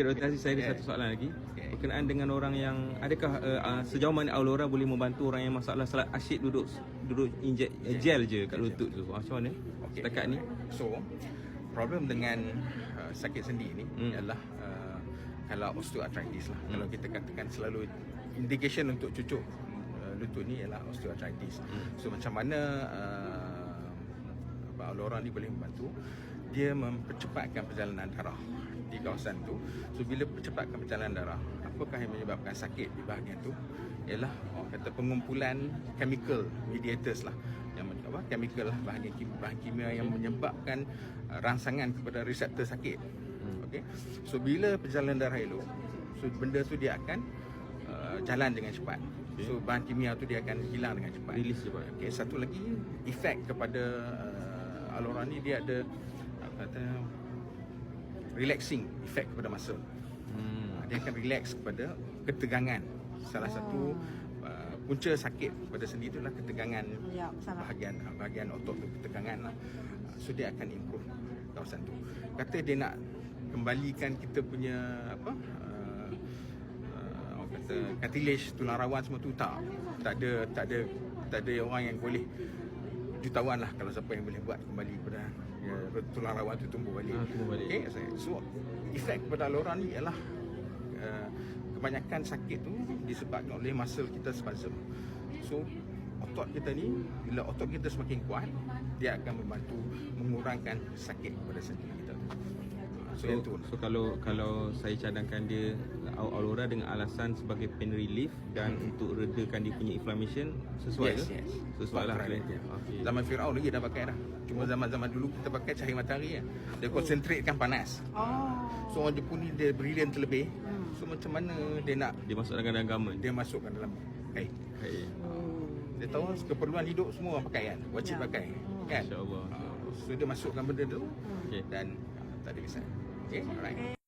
Dr. Aziz, saya ada satu soalan lagi. Berkenaan dengan orang yang, adakah sejauh mana Aurora boleh membantu orang yang masalah salat asyik duduk injek gel je kat lutut tu? Macam mana setakat ni? So, problem dengan sakit sendi ni ialah kalau osteoarthritis lah. Kalau kita katakan selalu indication untuk cucuk lutut ni ialah osteoarthritis. So macam mana Aurora ni boleh membantu? Dia mempercepatkan perjalanan darah di kawasan tu. So bila percepatkan perjalanan darah, apakah yang menyebabkan sakit di bahagian tu? Ialah kata pengumpulan chemical mediators lah, yang chemical lah, bahan kimia yang menyebabkan rangsangan kepada reseptor sakit. Okey. So bila perjalanan darah elok, so benda tu dia akan jalan dengan cepat. So bahan kimia tu dia akan hilang dengan cepat, Release cepat. Okey, satu lagi efek kepada Aurora ni, dia ada kata relaxing effect kepada muscle. Dia akan relax kepada ketegangan. Salah satu punca sakit pada sendi tu adalah ketegangan bahagian otot tu, ketegangan lah. So dia akan improve kawasan tu. Kata dia nak kembalikan kita punya cartilage, tulang rawan semua tu, tak ada orang yang boleh, jutawan lah kalau siapa yang boleh buat kembali kepada tulang rawan tu tumbuh balik. Okay, so efek kepada Aurora ni ialah kebanyakan sakit tu disebabkan oleh muscle kita spasm. So otot kita ni, bila otot kita semakin kuat, dia akan membantu mengurangkan sakit pada sendi kita. So kalau saya cadangkan dia Aurora dengan alasan sebagai pain relief dan untuk redakan dia punya inflammation, sesuai ke? Yes. Sesuai lah. Okay. Zaman Firaun lagi dah pakai dah. Cuma zaman-zaman dulu kita pakai cahaya matahari kan. Dia konsentratekan panas. So orang Jepun ni dia brilliant terlebih. So macam mana dia masukkan dalam garment. Dia masukkan dalam kain. Dia tahu keperluan hidup semua orang pakai kan. Wajib pakai kan. Insya-Allah. So dia masukkan benda tu dan tak ada kisah. Okay, alright.